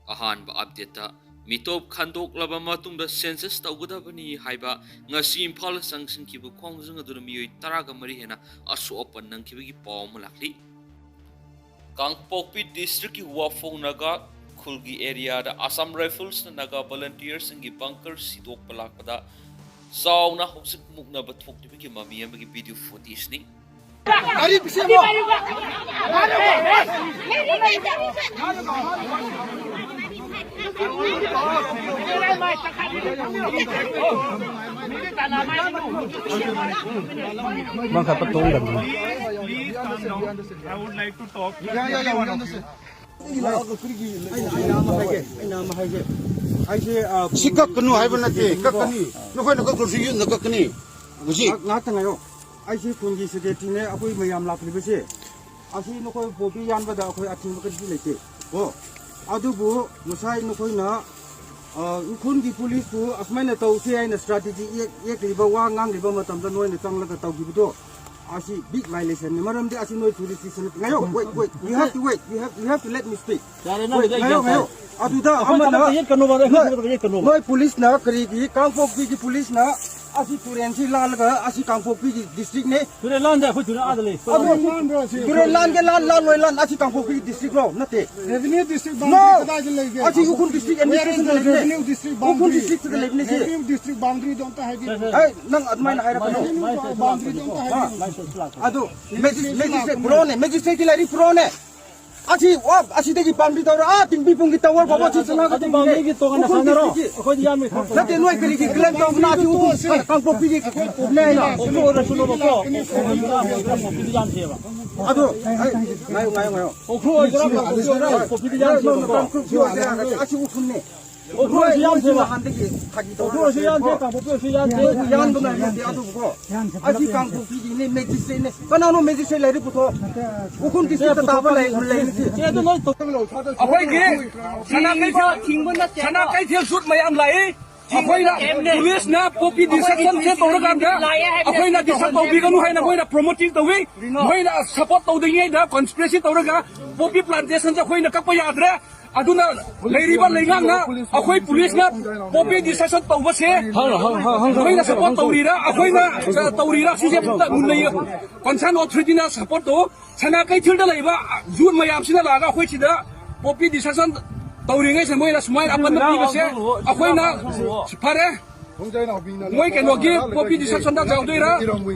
Ahanba update Mitop Khandok laba matungda census tawgadabani haiba ngasi Imphal sangsinkibu Khongjang aduna Miyoi taraga mari hena Asok nangkibagi paw malakli Kangpokpi district ki Wapham naga khulgi area da Assam Rifles na naga volunteers ngi bunker sidok palakpada sauna hosik mukna bathok tibigi mami amagi video footage ni Ari pise mo Bang dapat tolong dan. I would like to talk. Sikap kenu hai benati, kakani. Nukai nukai kursi nukai keni. Musi. Ngatangayo. Aisi kunji security ne akoi mayam lakli bese. Asi nukai bobi yan bada akoi ating bakadi lete. Oh. Adubu musai nukai na kunji police bu asmana tau se ai na strategy ek riba wa ngang riba matam da noi na tanglaga tau gibudo. Asi big violation ni maram de asi noi police station ngayo wait you have to wait you have to let me speak ngayo aduda amana noi police na kari gi kangpok gi police na asi turensi lalga asi kangpok gi district ne Ture land da ture adale. ture land ke land noi land asi kangpok gi district lo nate Revenue district boundary asi ukun district administration revenue district boundary. district ke lebne se Revenue district boundary don't have it. hey nang admain haira pano Boundary don't have it. ado magistrate pro ne magistrate ki lari pro ne asi degi boundary tawra tingbi pungi tawar baba chi sana ka Boundary ki to kana sanaro. Khoi yam me. nate noi kali ki claim taw na ju kang popi ki ne na Suno ra suno ko. Kopi jan theba. ado ngayo Okho ora kopi jan theba. asi ukun ne Okho jan theba. handegi thagi taw Okho jan the ka kopi jan the. yan do na ne ado ko asi kang popi ki ne magistrate ne kana no magistrate lari puto ukun district ta ba lai Ye to noi to. Akhoi gi sana kai thil sut mayam lai akhoi na police na popi discussion se tor ga da akhoi na discuss to bi kanu hai na khoi na promoting to wi khoi na support to ding da conspiracy tor ga popi plantation se khoi na ka pa yadre aduna leiriba lengang na akhoi police na popi discussion to ba se khoi na support to ri ra akhoi na to ri ra si se ta mun nei concern authority na support to sana kai thil da leiba jun mayam sina la ga khoi chi da popi discussion tauringai se moi na smile apan na pi se akhoi na phare moi ke no gi popi discussion da jaw doira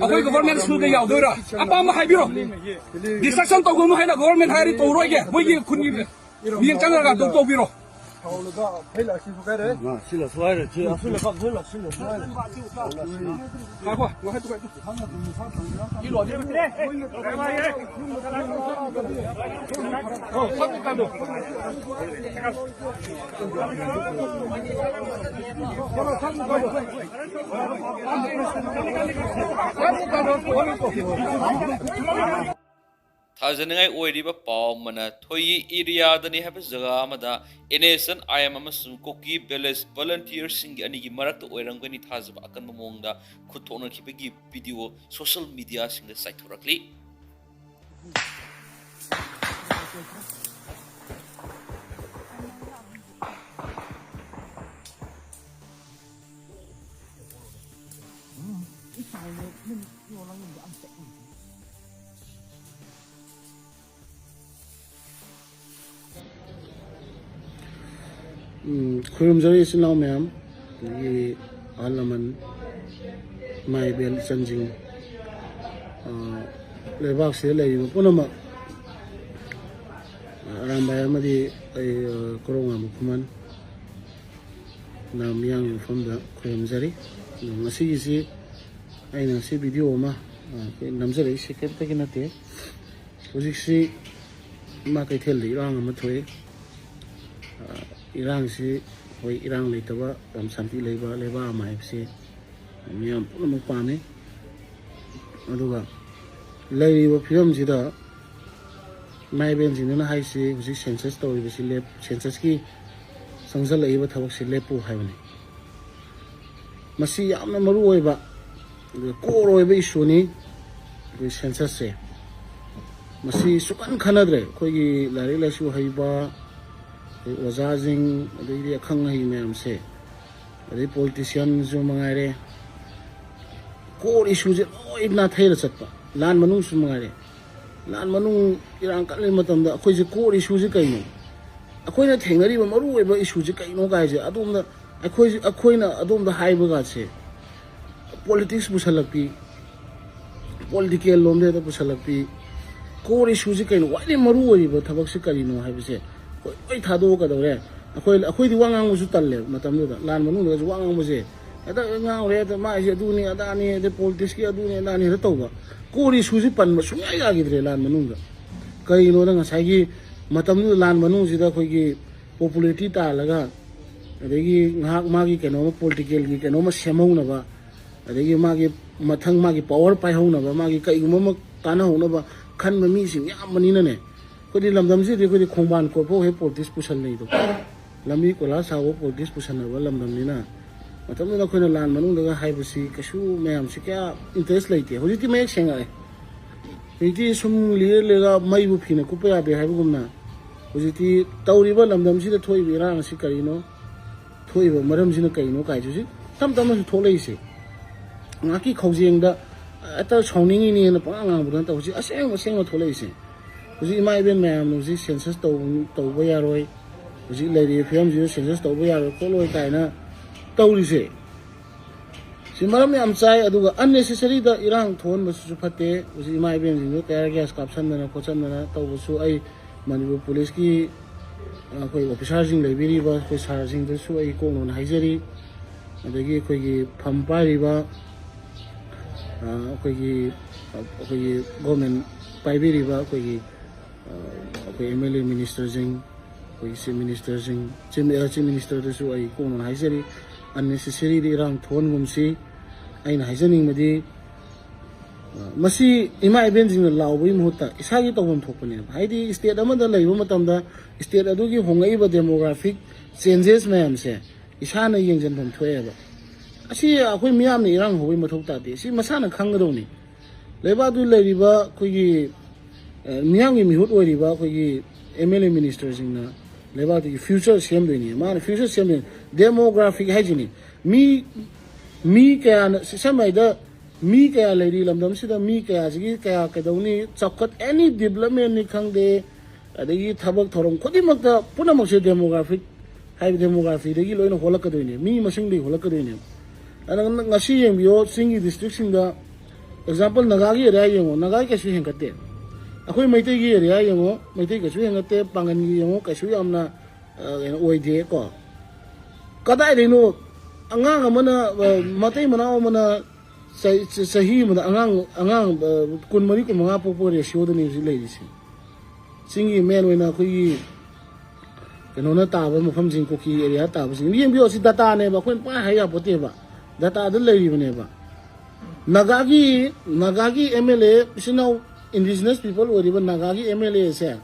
akhoi government school ke yaw doira apa ma hai biro discussion to go no hai na government hai ri to roi ge moi gi khun gi mi chang ga to biro Sila suai je. Sila fak sila suai. Apa wa hai tu kai ki lo je tre oh fak ka do Thajangai oiriba paw mana thoi area dani have jaga amada innocent I am kuki village volunteers sing ani gi marak to oirangani thajaba akan mongda khuthona khibegi video social media sing site thorakli Khurumjari sinau ma'am ye alaman mai bel sanjing lebak se lei punama rambaya madi ai Korounganba kuman nam yang from the khurumjari ngasi si aina si video ma namjari second takinate hojik si ma kai thel li rang ma thoi Irang si hoi irang leitaba am santi leba mai se miam puno pame aduga leiba film sida mai ben jinna hai se husi census to bi si lep census ki sangjal leiba thabak si lepu haibani masi yamna maru oiba ko roiba issue ni census se masi sukan khanadre khoi gi lari la su haiba Wazazing, the Kangai Mam say, the politicians, Mangare, core issues, not Helesapa, Land Manus Mangare, Land Manu, Iran Kalimatam, the core issues. Ako'y na thengari ba maru oiba issue je kaino kai je adom da ako'y na adom da haiba ga che politics busalakpi political lomde da busalakpi core issue je kaino wai maru oiba thabak se karino haiba se koi thado ka dore ako'y di wangang su talle matam da lan manu da wangang mu je ada ngang re da ma je aduni ada ni de politics ki aduni na ni ra tawba core issue je pan ma sunga ya gidre lan manu da kaino da ngasai gi matam nu lan manu sida khoi gi popularity ta laga adegi ngak magi keno political gi keno ma semau na ba adegi magi mathang magi power pai hau na ba magi kai gum ma kana hau na ba khan ma mi sing yam mani na ne kodi lamdam si de kodi khongban ko po he politics pusal nei do lami ko la sa wo politics pusal na ba lamdam ni na matam nu khoi na lan manu daga haibusi kashu mayam si kya interest leite hoji ti mek senga iti sum liye lega mai bu phine ku pa be haibu gumna hojiti tawriba lamdam si da thoi bi rang si karino thoi ba maram si na kaino kai ju si tam tam su tholei se ngaki khojeng da ata chhongning ni na pa ngang bu dan taw si aseng aseng ma tholei se hoji mai ben mayam no si census taw ba ya roi hoji lady fm ji census taw ba ya roi ko loi kai na tawri se Simaram yam chai aduga unnecessary da irang thon basu phate usi mai ben jing kaya gas caption na khochan na taw basu ai Manipur police ki koi officer jing library ba koi sar jing da su ai ko non haijari adagi koi gi phampa ri ba koi gi government paibiri ba koi gi koi MLA minister jing koi si minister jing chief minister da su ai ko non haijari unnecessary di rang thon gumsi aina haijaning madi masi ima event jing law boi muta isagi tawon thopane haidi state amada laiba matamda state adugi hongai ba demographic changes mayam se isana yengjan thom thoyeba asi akoi miyam ni rang hoi mathok ta de si masana khanggadoni laiba du lairiba khoigi miyam gi mihut oiriba khoigi MLA minister jingna laiba du future sem doini ma future sem demographic hygiene mi kaya samai da mi kaya lady lamdam sida mi kaya sigi kaya kadawni chakkat any development ni khangde adagi thabak thorom khodi makta puna makse demographic hai demography dagi loina holakadoine mi masing de holakadoine anang ngasi yengbiyo singi district singa example nagagi area yengo nagagi kasu hengkate akoi Meetei gi area yengo Meetei kasu hengate pangan gi yengo kasu amna oide ko kadai reno angang amana matay mana mana sahi mana angang kun mari kun mga popo ratio da ni lay disi singi men wena khoi kano na ta ba mafam jing kuki area ta ba sing yem bio si data ne ba khoi pa ha ya pote ba data da lay ri ne ba nagagi MLA sinau indigenous people ori ba nagagi MLA se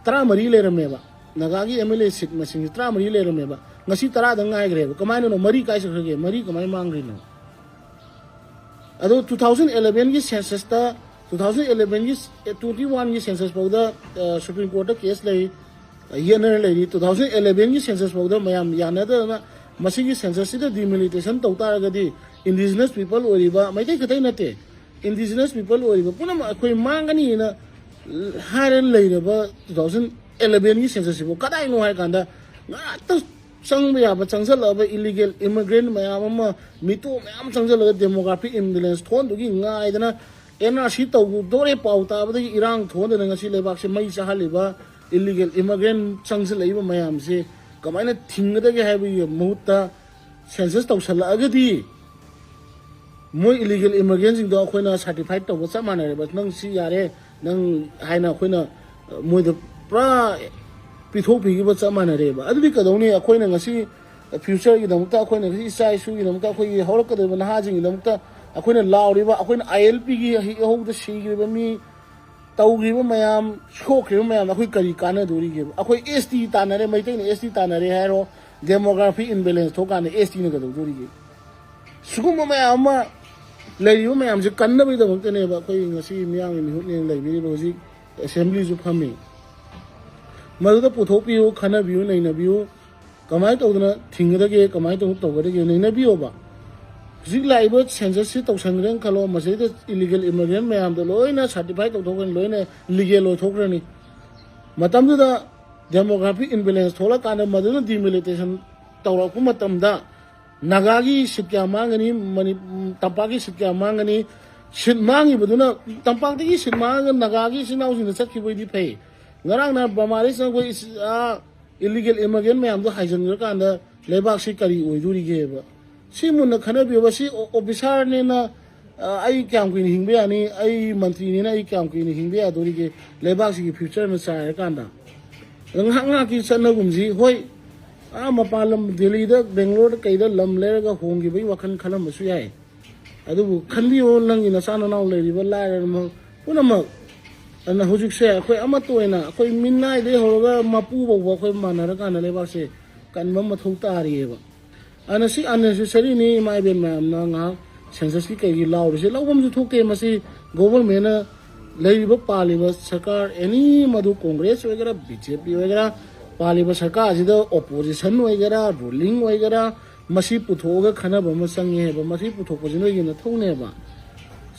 tra mari le rame ba nagagi MLA sit masing tra mari le rame ba ngasi tara da ngai gre kamaino no mari kai sakhe mari kamai mangri no ado 2011 gi census ta 2011 gi 21 gi census pauda supreme court da case lei yener lei 2011 gi census pauda mayam yana da na masigi census da demilitation tawta ga di indigenous people oriba Meetei khatai nate indigenous people oriba punam akoi mangani na haren lei ba 2011 gi census bo kadai no hai kanda ngata sang ya ba changsal ba illegal immigrant mayam ma mitu mayam changsal demographic imbalance thon du gi ngai dana NRC taw dore pauta ba irang thon da ngasi lebak se mai chahali ba illegal immigrant changsal ba mayam se kamaina thingda ge ha bi muta census taw sala agadi moi illegal immigrant jing do khoina certified taw sa manare ba nang si yare nang haina khoina moi da pra pithok phi ba chamana re ba adu ka dawni akoina ngasi future gi damta akoina ngasi sai su gi damta akoi hawrak ka ba na jing damta akoina lawri ba akoina ILP gi ho da shi gi ba mi taw gi ba mayam shok gi mayam akoi kari kana duri gi akoi ST tanare Meetei ne ST tanare hairo demography imbalance thoka ne ST ne ka duri gi sugum mayam ma lei yu mayam je kanna bi da bang ne ba akoi ngasi miyang mi hut ne lei bi ba ji assembly ju phami मदद पुथोपियो खनबियो नैनबियो कमाई तौदना थिंगदगे कमाई तौगदगे नैनबियोबा जिक लाइब census से तौसंग्रन खलो मसेद illegal immigrant मैम द लोइना सर्टिफाई तौथोगन लोइना लीगल लोथोग्रनी मतमदुदा डेमोग्राफिक इम्बैलेंस थोला काना मदुना डिमिलिटेशन तौरकु मतमदा नागागी सिक्या मांगनी मनि तंपागी सिक्या मांगनी सिट मांगी बदुना तंपागी सिट मांग नागागी सिनाउसिन चटखिबोइदि फै ngarang na bamari sang koi illegal immigrant ma'am दो हाइजन कांदा लेबाक से करी ओइदुरी गेबा सी मुन खना बिबा सी ऑफिसर ने ना आई क्याम कुइन हिंबे आनी आई मंत्री ने ना आई क्याम कुइन हिंबे आदुरी के लेबाक से फ्यूचर में चाय कांदा रंगा की सनगुमजी होय मपालम दिल्ली दा बेंगलोर कईदा लम लेरगा होंगी बई वखन खलम मसु याय अदुबु खनबियो नंगी नसाना नाव लेरिबा लायर म पुनमक अना हुजुक से अखोय अमत ओइना अखोय मिन्नाय दे होरगा मपु बव अखोय मानर काना लेबाक से कनबा मथौ तारिएबा अना सी अननेसेसरी नि माय बेन मैम ना nga सेंसस की कई लाउर से लाउबम जु थोके मसी गवर्नमेंट लेरिबा पालिबा सरकार एनी मधु कांग्रेस वगैरह बीजेपी वगैरह पालिबा सरकार जिदा ऑपोजिशन वगैरह रूलिंग वगैरह मसी पुथोगा खनबा म संगे बा मसी पुथोको जिनो यिन थौनेबा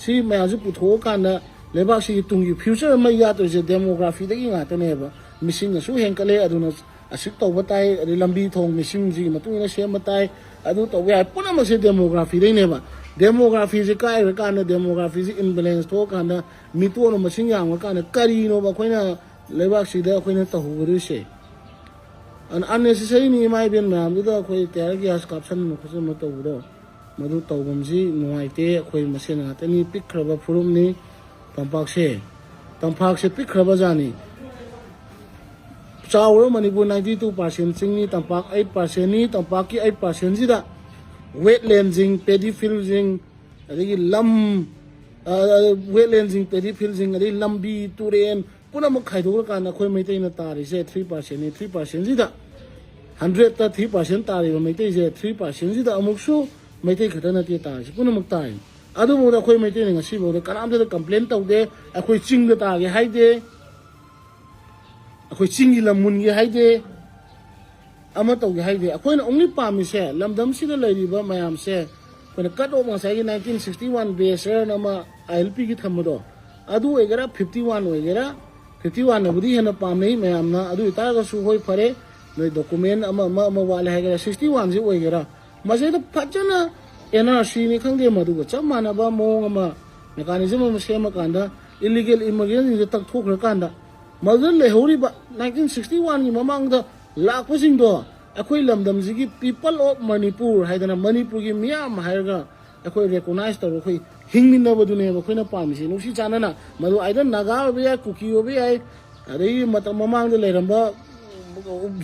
सी मयाजु पुथो काना लेबाक सी तुंगी फ्यूचर म यातो जे डेमोग्राफी दगी ngaतनेबा मिसिंग सु हेंकले अदुना असिक तौबा ताई अदि लंबी थोंग मिसिंग जी मतुना सेम ताई अदु तौबा याय पुनम से डेमोग्राफी दैनेबा डेमोग्राफी जे काय काना डेमोग्राफी जे इम्बैलेंस थो काना मितोनो मसिंग यांग काना करीनो बा खोइना लेबाक सी दा खोइना तहुगरु से अन अननेसेसरी नि माय बेन नाम दुदा खोइ तेर ग्यास काप्सन न खोसे म तौदो मधु तौबम जी नुवाइते खोइ मसेन हातनी पिखरबा फुरुमनी तंपाक से पिखरबा जानी चावर मणिपुर 92% सिंगनी तंपाक 8% नि तंपाक की 8% जिदा वेटलैंडिंग पेडीफिल्डिंग अदगी लम वेटलैंडिंग पेडीफिल्डिंग अदगी लंबी तुरेन पुनम खाइदोर काना खोइ मैतेना तारि से 3% नि 3% जिदा 100 ता 3% तारि मैते जे 3% जिदा अमुकसु मैते खतना ते तारि पुनम ताइ अदुबोदा खोइ मैते ने ngasi बोदा कनामदा कंप्लेन तौदे अखोइ चिंग दा तागे हाइदे अखोइ चिंगी लमुनगी हाइदे अमा तौगे हाइदे अखोइना ओनली पामी से लमदम सिदा लैरिबा मयाम से कोइना कट ऑफ ngसाई 1961 बेसर नमा आईएलपी की थमदो अदु एगरा 51 ओइगरा 51 नबुदी हेना पामनै मयामना अदु इतागा सु होय फरे नै डॉक्यूमेंट अमा वाले हाइगरा 61 जे ओइगरा मजेदा फजना एनआरसी नि खंगे मदुगा चम मानबा मोंग अमा मेकानिजम अमा सेमा कांदा इलीगल इमिग्रेंट नि तक थोखर कांदा मदन लेहौरिबा 1961 नि ममांगदा लाखपसिंदो अखोइ लमदम जिगी पीपल ऑफ मणिपुर हाइदना मणिपुर की मियाम हाइरगा अखोइ रिकॉग्नाइज तरो अखोइ हिंगमिनबदुने अखोइना पामिसि नुसी चानना मदु आइदन नागा ओबे कुकी ओबे आइ अदै मतम ममांगदा लेरंबा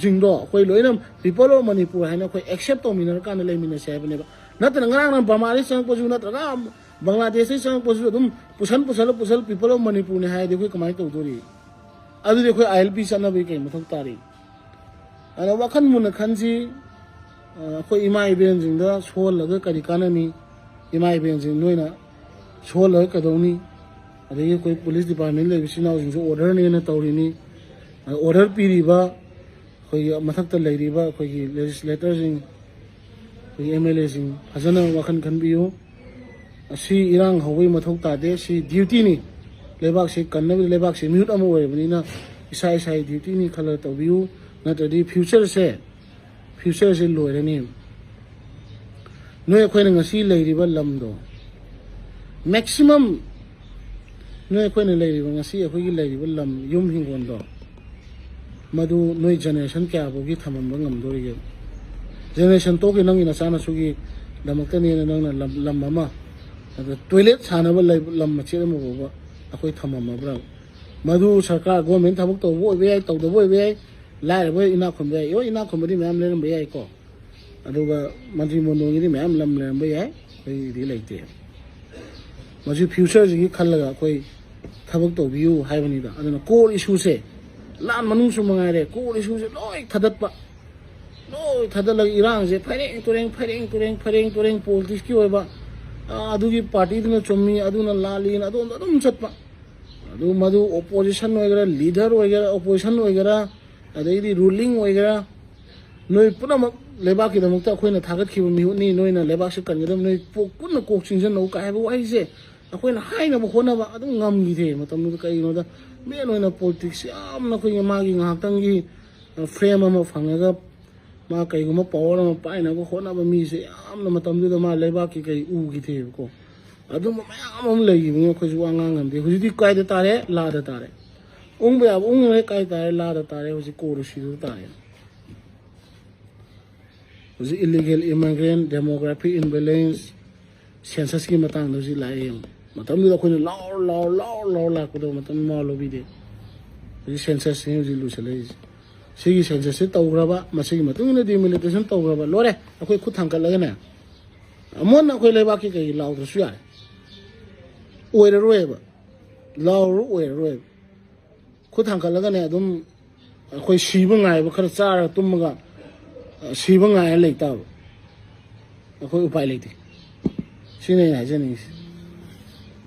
जिंदो अखोइ लोइनम पीपल ऑफ मणिपुर हाइना अखोइ एक्सेप्ट तोमिनर काना लेमिनसे हाइबनेबा नत्र ngarang bamari sang poju natra Bangladesh sang poju dum pusal people of Manipur ne hai dekho kamai to dori adu dekho ILP sana be kai mathok tari ana wakhan mun khanji ko imai ben jing da sol la kari kanani imai ben jing noina sol la ka doni ade koi police department le bisina jing so order ne na tawri ni order piri ba koi mathak ta leiri ba koi legislator jing MLA Singh फजना वखन खनबियो असि इरांग हवै मथौ तादे सि duty नि लेबाक से कन्नब लेबाक से mute अम ओइबनिना इसाई Sai duty नि खलर तबियो नतदि फ्यूचर से लोइरनि नोय खोइन ngasi लेरिबा लमदो मैक्सिमम नोय खोइन लेरिबा ngasi अखोइगी लेरिबा लम युम हिंगोंदो मदु नोय जनरेशन क्या बोगी थमम ngमदोरिगे generation to ke nang ina sana sugi damakta ne nang na lam mama toilet sana ba lam ma chira mo ba akoi thamama bra madu sarkar government thabuk to bo be ai to do bo be ai lai bo ina khom be yo ina khom di mam le be ai ko adu ba mantri mono gi mam lam le be ai koi di laite maji future ji khal ga koi thabuk to biu hai bani da aduna core issue se lan manung su mangai re core issue se loi thadat ba no thadal irang je phairing politics ki oiba adugi party dina chommi aduna lalin adum chatpa adu madu opposition oigara leader oigara opposition oigara ꯑꯗꯩꯗꯤ ruling ꯑꯣꯏꯒꯦꯔꯥ ꯅꯣꯏ ꯄꯨꯝꯅꯃꯛ ꯂꯩꯕꯥꯛꯀꯤꯗꯃꯛꯇ ꯑꯩꯈꯣꯏꯅ ꯊꯥꯒꯠꯈꯤꯕ ꯃꯤꯍꯨꯠꯅꯤ ꯅꯣꯏꯅ ꯂꯩꯕꯥꯛꯁꯦ ꯀꯟꯒꯗꯕ ꯅꯣꯏ ꯄꯨꯟꯅ ꯀꯣꯛ ꯆꯤꯡꯁꯤꯟꯅꯧ ꯀꯥꯏ ꯍꯥꯏꯕ ꯋꯥꯍꯩꯁꯦ ꯑꯩꯈꯣꯏꯅ ꯍꯥꯏꯅꯕ ꯍꯣꯠꯅꯕ ꯑꯗꯨꯝ ꯉꯝꯈꯤꯗꯦ ꯃꯇꯝꯗꯨꯗ ꯀꯩꯒꯤꯅꯣꯗ ꯃꯦꯟ ꯑꯣꯏꯅ ꯄꯣꯂꯤꯇꯤꯛꯁ ꯌꯥꯝꯅ ꯑꯩꯈꯣꯏꯒꯤ ꯃꯥꯒꯤ ꯉꯥꯏꯍꯥꯛꯇꯪꯒꯤ ꯐ꯭ꯔꯦꯝ ꯑꯃ ꯐꯪꯉꯒ ꯃꯥ ꯀꯩꯒꯨꯝꯕ ꯄꯋꯥꯔ ꯑꯃ ꯄꯥꯏꯅꯕ ꯍꯣꯠꯅꯕ ꯃꯤꯁꯦ ꯌꯥꯝꯅ ꯃꯇꯝꯗꯨꯗ ꯃꯥ ꯂꯩꯕꯥꯛꯀꯤ ꯀꯩ ꯎꯈꯤꯗꯦꯕꯀꯣ ꯑꯗꯨꯝꯕ ꯃꯌꯥꯝ ꯑꯃ ꯂꯩꯈꯤꯕꯅꯤ ꯑꯩꯈꯣꯏꯁꯨ ꯋꯥ ꯉꯥꯡ ꯉꯝꯗꯦ ꯍꯧꯖꯤꯛꯇꯤ ꯀꯥꯏꯗ ꯇꯥꯔꯦ ꯂꯥꯗ ꯇꯥꯔꯦ ꯎꯪꯕ ꯌꯥꯕ ꯎꯪꯉꯦ ꯀꯥꯏ ꯇꯥꯔꯦ ꯂꯥꯗ ꯇꯥꯔꯦ ꯍꯧꯖꯤꯛ ꯀꯣꯔꯁꯤꯗ ꯇꯥꯔꯦ ꯍꯧꯖꯤꯛ ꯏꯂꯤꯒꯦꯜ ꯏꯃꯤꯒ꯭ꯔꯦꯟ ꯗꯦꯃꯣꯒ꯭ꯔꯥꯐꯤꯛ ꯏꯝꯕꯦꯂꯦꯟꯁ ꯁꯦꯟꯁꯁꯀꯤ ꯃꯇꯥꯡꯗ ꯍꯧꯖꯤꯛ ꯂꯥꯛꯑꯦ ꯃꯇꯝꯗꯨꯗ ꯑꯩꯈꯣꯏꯅ ꯂꯥꯎꯔ ꯂꯥꯛꯄꯗꯣ ꯃꯇꯝ ꯃꯥ ꯂꯧꯕꯤꯗꯦ ꯍꯧꯖꯤꯛ ꯁꯦꯟꯁꯁꯅꯤ ꯍꯧꯖꯤꯛ ꯂꯣꯏꯁꯤꯜꯂꯛꯏꯁꯦ ꯁꯤꯒꯤ ꯁꯦꯟꯁꯁꯁꯤ ꯇꯧꯈ꯭ꯔꯕ ꯃꯁꯤꯒꯤ ꯃꯇꯨꯡꯗ ꯗꯤꯃꯤꯂꯤꯇꯦꯁꯟ ꯇꯧꯈ꯭ꯔꯕ ꯂꯣꯏꯔꯦ ꯑꯩꯈꯣꯏ ꯈꯨꯠ ꯊꯥꯡꯒꯠꯂꯒꯅꯦ ꯑꯃꯨꯟꯅ ꯑꯩꯈꯣꯏ ꯂꯩꯕꯥꯛꯀꯤ ꯀꯩ ꯂꯥꯎꯗ꯭ꯔꯁꯨ ꯌꯥꯔꯦ ꯑꯣꯏꯔꯔꯣꯏꯕ ꯂꯥꯎꯔ ꯑꯣꯏꯔꯔꯣꯏꯕ ꯈꯨꯠ ꯊꯥꯡꯒꯠꯂꯒꯅꯦ ꯑꯗꯨꯝ ꯑꯩꯈꯣꯏ ꯁꯤꯕ ꯉꯥꯏꯕ ꯈꯔ ꯆꯥꯔꯒ ꯇꯨꯝꯃꯒ ꯁꯤꯕ ꯉꯥꯏꯔ ꯂꯩꯇꯥꯕ ꯑꯩꯈꯣꯏ ꯎꯄꯥꯏ ꯂꯩꯇꯦ ꯁꯤꯅ ꯑꯩꯅ ꯍꯥꯏꯖꯅꯤꯡꯉꯤꯁꯤ